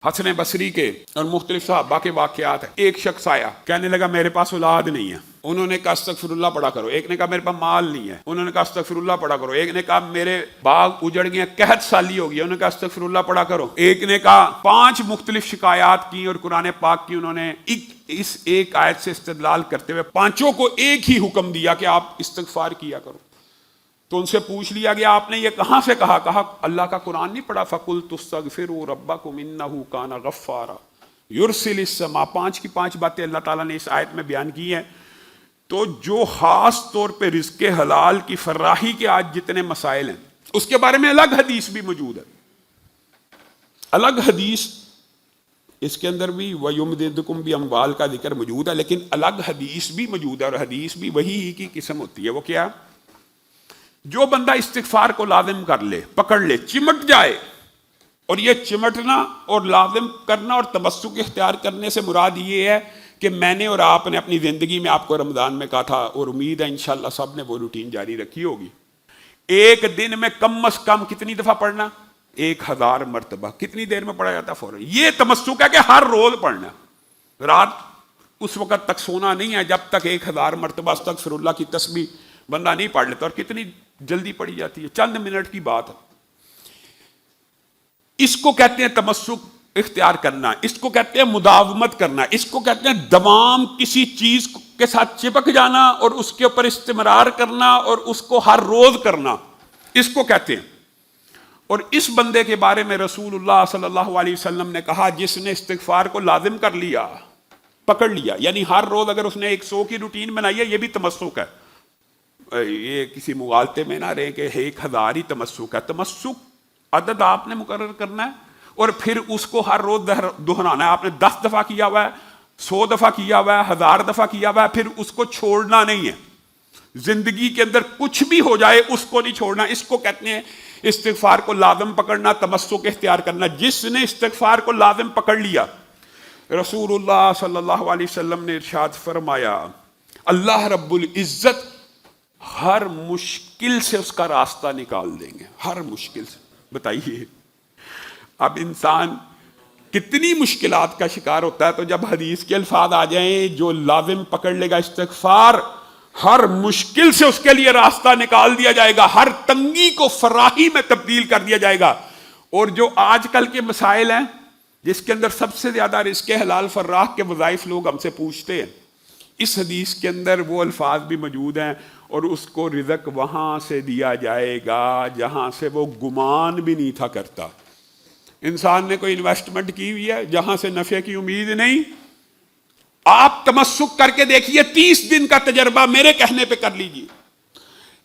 حسن بصری کے اور مختلف صحابہ کے واقعات ہیں۔ ایک شخص آیا کہنے لگا میرے پاس اولاد نہیں ہے، انہوں نے کہا استغفر اللہ پڑھا کرو۔ ایک نے کہا میرے پاس مال نہیں ہے، انہوں نے کہا استغفر اللہ پڑھا کرو۔ ایک نے کہا میرے باغ اجڑ گئے، قحط سالی ہو گئی، انہوں نے کہا استغفر اللہ پڑھا کرو۔ ایک نے کہا 5 مختلف شکایات کی اور قرآن پاک کی انہوں نے اس ایک آیت سے استدلال کرتے ہوئے 5 کو ایک ہی حکم دیا کہ آپ استغفار کیا کرو۔ تو ان سے پوچھ لیا گیا آپ نے یہ کہاں سے کہا؟ کہا اللہ کا قرآن نہیں پڑھا فَقُلْتُ اسْتَغْفِرُوا رَبَّكُمْ إِنَّهُ كَانَ غَفَّارًا يُرْسِلِ السَّمَاءَ 5 کی 5 باتیں اللہ تعالیٰ نے اس آیت میں بیان کی ہیں۔ تو جو خاص طور پہ رزق حلال کی فراہی کے آج جتنے مسائل ہیں اس کے بارے میں الگ حدیث بھی موجود ہے، الگ حدیث اس کے اندر بھی وَيُمْدِدْكُمْ بِأَمْوَالٍ کا ذکر موجود ہے، لیکن الگ حدیث بھی موجود ہے، اور حدیث بھی وہی ہی کی قسم ہوتی ہے۔ وہ کیا؟ جو بندہ استغفار کو لازم کر لے، پکڑ لے، چمٹ جائے، اور یہ چمٹنا اور لازم کرنا اور تمسک اختیار کرنے سے مراد یہ ہے کہ میں نے اور آپ نے اپنی زندگی میں آپ کو رمضان میں کہا تھا، اور امید ہے انشاءاللہ سب نے وہ روٹین جاری رکھی ہوگی، ایک دن میں کم از کم کتنی دفعہ پڑھنا؟ 1000 مرتبہ۔ کتنی دیر میں پڑھا جاتا ہے؟ فوراً۔ یہ تمسک ہے کہ ہر روز پڑھنا، رات اس وقت تک سونا نہیں ہے جب تک 1000 مرتبہ استغفر اللہ کی تسبیح بندہ نہیں پڑھ لیتا، اور کتنی جلدی پڑھی جاتی ہے، چند منٹ کی بات ہے۔ اس کو کہتے ہیں تمسک اختیار کرنا، اس کو کہتے ہیں مداومت کرنا، اس کو کہتے ہیں دوام کسی چیز کے ساتھ چپک جانا اور اس کے اوپر استمرار کرنا اور اس کو ہر روز کرنا، اس کو کہتے ہیں۔ اور اس بندے کے بارے میں رسول اللہ صلی اللہ علیہ وسلم نے کہا جس نے استغفار کو لازم کر لیا، پکڑ لیا، یعنی ہر روز اگر اس نے 100 کی روٹین بنائی ہے، یہ بھی تمسک ہے۔ یہ کسی مغالطے میں نہ رہے کہ 1000 ہی تمسک ہے۔ تمسک عدد آپ نے مقرر کرنا ہے اور پھر اس کو ہر روز دہرانا ہے۔ آپ نے 10 دفعہ کیا ہوا ہے، 100 دفعہ کیا ہوا ہے، 1000 دفعہ کیا ہوا ہے، پھر اس کو چھوڑنا نہیں ہے۔ زندگی کے اندر کچھ بھی ہو جائے اس کو نہیں چھوڑنا۔ اس کو کہتے ہیں استغفار کو لازم پکڑنا، تمسک اختیار کرنا۔ جس نے استغفار کو لازم پکڑ لیا، رسول اللہ صلی اللہ علیہ وسلم نے ارشاد فرمایا اللہ رب العزت ہر مشکل سے اس کا راستہ نکال دیں گے، ہر مشکل سے۔ بتائیے اب انسان کتنی مشکلات کا شکار ہوتا ہے، تو جب حدیث کے الفاظ آ جائیں جو لازم پکڑ لے گا استغفار، ہر مشکل سے اس کے لیے راستہ نکال دیا جائے گا، ہر تنگی کو فراہی میں تبدیل کر دیا جائے گا۔ اور جو آج کل کے مسائل ہیں جس کے اندر سب سے زیادہ رزق حلال فراخ کے وظائف لوگ ہم سے پوچھتے ہیں، اس حدیث کے اندر وہ الفاظ بھی موجود ہیں، اور اس کو رزق وہاں سے دیا جائے گا جہاں سے وہ گمان بھی نہیں تھا کرتا۔ انسان نے کوئی انویسٹمنٹ کی ہوئی ہے جہاں سے نفع کی امید نہیں، آپ تمسک کر کے دیکھیے، 30 دن کا تجربہ میرے کہنے پہ کر لیجیے۔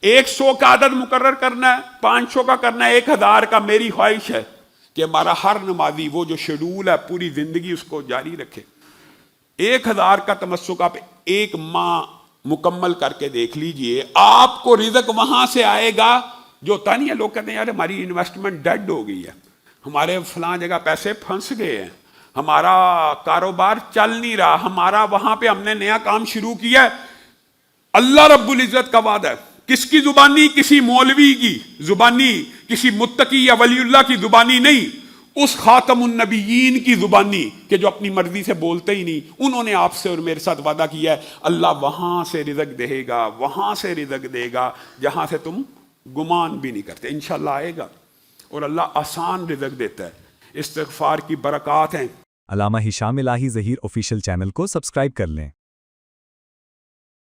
100 کا عدد مقرر کرنا ہے، 500 کا کرنا ہے، 1000 کا۔ میری خواہش ہے کہ ہمارا ہر نمازی وہ جو شیڈول ہے پوری زندگی اس کو جاری رکھے۔ 1000 کا تمسک آپ 1 ماہ مکمل کر کے دیکھ لیجئے، آپ کو رزق وہاں سے آئے گا جو ہوتا نہیں ہے۔ لوگ کہتے ہیں یار ہماری انویسٹمنٹ ڈیڈ ہو گئی ہے، ہمارے فلاں جگہ پیسے پھنس گئے ہیں، ہمارا کاروبار چل نہیں رہا، ہمارا وہاں پہ ہم نے نیا کام شروع کیا ہے۔ اللہ رب العزت کا وعدہ ہے، کس کی زبانی؟ کسی مولوی کی زبانی، کسی متقی یا ولی اللہ کی زبانی نہیں، اس خاتم النبیین کی زبانی کہ جو اپنی مرضی سے بولتے ہی نہیں، انہوں نے آپ سے اور میرے ساتھ وعدہ کیا ہے اللہ وہاں سے رزق دے گا، وہاں سے رزق دے گا جہاں سے تم گمان بھی نہیں کرتے۔ انشاءاللہ آئے گا، اور اللہ آسان رزق دیتا ہے۔ استغفار کی برکات ہیں۔ علامہ ہشام الہی ظہیر آفیشیل چینل کو سبسکرائب کر لیں۔